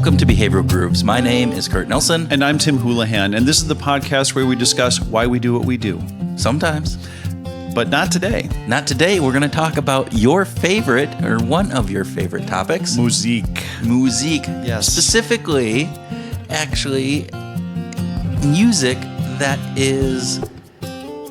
Welcome to Behavioral Grooves. My name is Kurt Nelson. And I'm Tim Houlihan, and this is the podcast where we discuss why we do what we do. Sometimes. But not today. Not today. We're going to talk about your favorite, or one of your favorite topics. Musique. Musique. Yes. Specifically, actually, music that is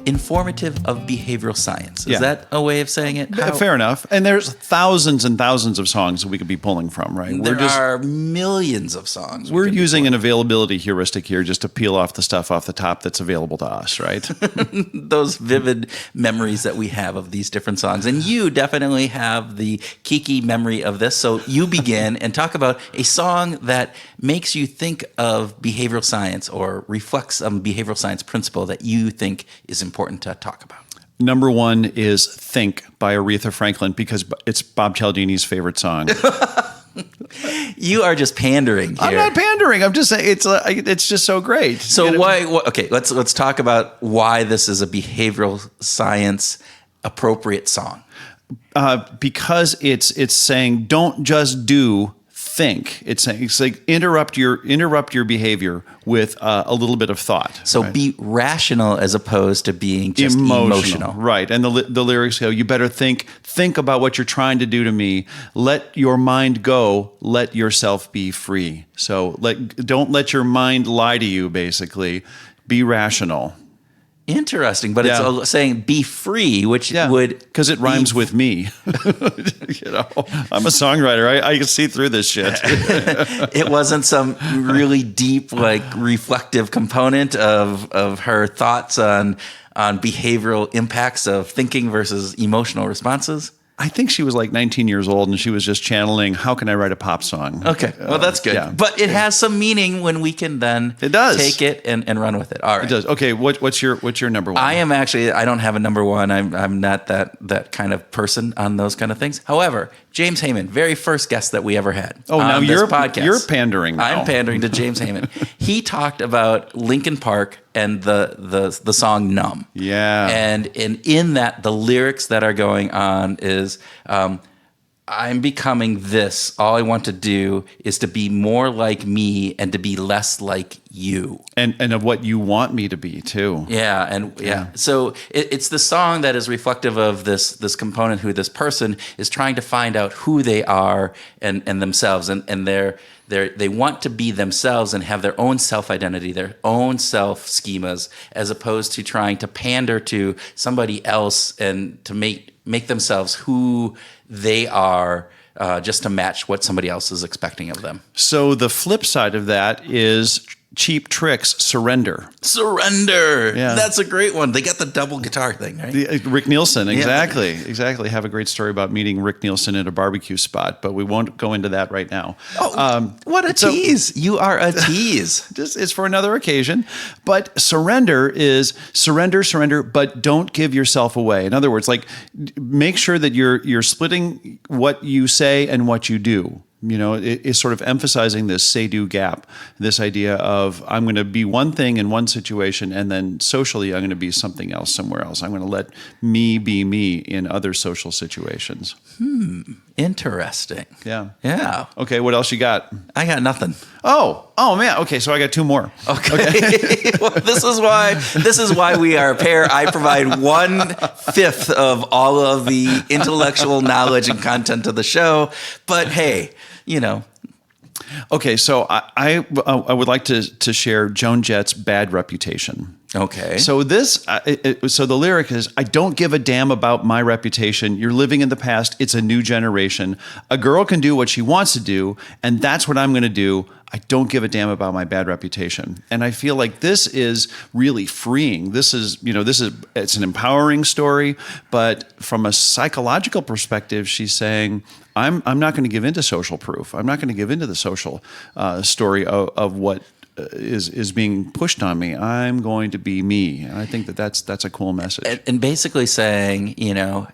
informative of behavioral science. Is that a way of saying it? Fair enough. And there's thousands and thousands of songs that we could be pulling from, right? There are millions of songs. We're using an availability heuristic here just to peel off the stuff off the top that's available to us, right? Those vivid memories that we have of these different songs. And you definitely have the Kiki memory of this. So you begin and talk about a song that makes you think of behavioral science or reflects a behavioral science principle that you think is important to talk about. Number one is Think by Aretha Franklin because it's Bob Cialdini's favorite song. You are just pandering here. I'm not pandering. I'm just saying it's just so great. So why? Okay, let's talk about why this is a behavioral science appropriate song. Because it's saying don't just do. Think. It's like interrupt your behavior with a little bit of thought. So right? Be rational as opposed to being just emotional. Right. And the lyrics go, you better think about what you're trying to do to me. Let your mind go. Let yourself be free. So don't let your mind lie to you, basically. Be rational. Interesting, but it's saying be free, which would... Because it rhymes with me. I'm a songwriter. I can see through this shit. It wasn't some really deep, reflective component of her thoughts on behavioral impacts of thinking versus emotional responses? I think she was like 19 years old and she was just channeling, how can I write a pop song? Okay, well, that's good. Yeah. But it has some meaning when we can then take it and run with it. All right. It does. Okay, what's your number one? I don't have a number one. I'm not that kind of person on those kind of things. However, James Heyman, very first guest that we ever had. Oh, now you're pandering now. I'm pandering to James Heyman. He talked about Linkin Park and the song Numb. Yeah. And in that, the lyrics that are going on is, I'm becoming this. All I want to do is to be more like me and to be less like you. And of what you want me to be, too. Yeah. So it's the song that is reflective of this component who this person is trying to find out who they are and themselves. And they want to be themselves and have their own self-identity, their own self-schemas, as opposed to trying to pander to somebody else and to make themselves who they are just to match what somebody else is expecting of them. So the flip side of that is Cheap Trick's Surrender. Surrender. Yeah. That's a great one. They got the double guitar thing, right? Rick Nielsen, exactly. Yeah. Exactly. I have a great story about meeting Rick Nielsen at a barbecue spot, but we won't go into that right now. Oh, what a tease. You are a tease. This is for another occasion. But surrender is surrender, but don't give yourself away. In other words, make sure that you're splitting what you say and what you do. You know, it's sort of emphasizing this say-do gap, this idea of I'm going to be one thing in one situation and then socially I'm going to be something else somewhere else. I'm going to let me be me in other social situations. Interesting. Yeah. Okay, what else you got? I got nothing. Oh man. Okay, so I got two more. Okay. Well, this is why we are a pair. I provide 1/5 of all of the intellectual knowledge and content of the show. But hey, Okay, so I would like to share Joan Jett's Bad Reputation. Okay. So so the lyric is, I don't give a damn about my reputation. You're living in the past. It's a new generation. A girl can do what she wants to do, and that's what I'm going to do. I don't give a damn about my bad reputation. And I feel like this is really freeing. It's an empowering story, but from a psychological perspective, she's saying, I'm not going to give into social proof. I'm not going to give into the social story of what is being pushed on me. I'm going to be me. And I think that's a cool message. And basically saying,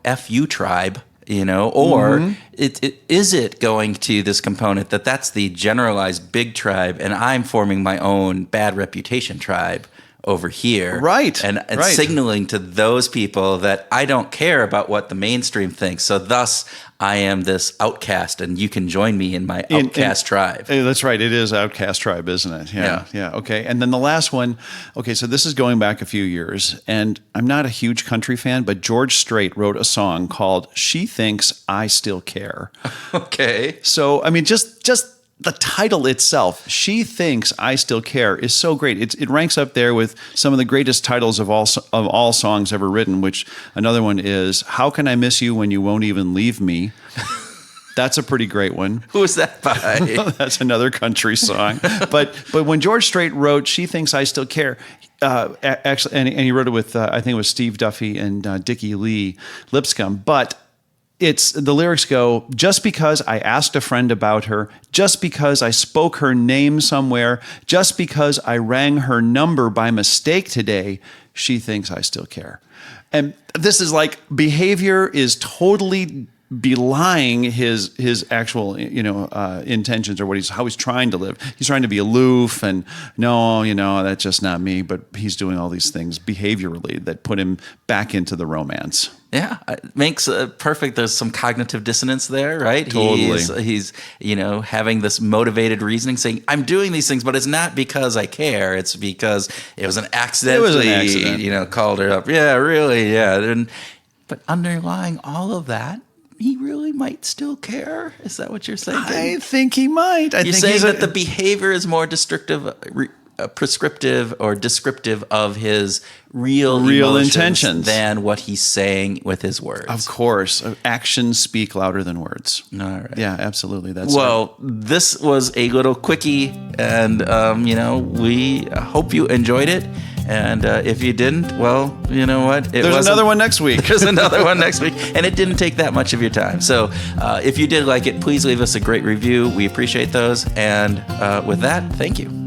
F you tribe. Or is it going to this component that's the generalized big tribe and I'm forming my own bad reputation tribe? over here. Right, And right. signaling to those people that I don't care about what the mainstream thinks. So thus, I am this outcast, and you can join me in my outcast tribe. That's right. It is outcast tribe, isn't it? Yeah. Okay. And then the last one. Okay, so this is going back a few years, and I'm not a huge country fan, but George Strait wrote a song called "She Thinks I Still Care." Okay. So I mean, just the title itself, "She Thinks I Still Care," is so great. It ranks up there with some of the greatest titles of all songs ever written. Which another one is "How Can I Miss You When You Won't Even Leave Me." That's a pretty great one. Who is that by? That's another country song. But when George Strait wrote "She Thinks I Still Care," actually, and he wrote it with I think it was Steve Duffy and Dickie Lee Lipscomb, but. The lyrics go, just because I asked a friend about her, just because I spoke her name somewhere, just because I rang her number by mistake today, she thinks I still care. And this is like behavior is totally belying his actual intentions or how he's trying to live. He's trying to be aloof and no, that's just not me. But he's doing all these things behaviorally that put him back into the romance. Yeah, it makes perfect. There's some cognitive dissonance there, right? Totally. He's having this motivated reasoning, saying, "I'm doing these things, but it's not because I care. It's because it was an accident. It was an accident. Called her up. Yeah, really. Yeah." But underlying all of that, he really might still care. Is that what you're saying? I think he might. You're saying that the behavior is more prescriptive or descriptive of his real intentions than what he's saying with his words. Of course, actions speak louder than words. All right. Yeah, absolutely. This was a little quickie, and we hope you enjoyed it. And if you didn't, well, you know what? There's another one next week. There's another one next week. And it didn't take that much of your time. So if you did like it, please leave us a great review. We appreciate those. And with that, thank you.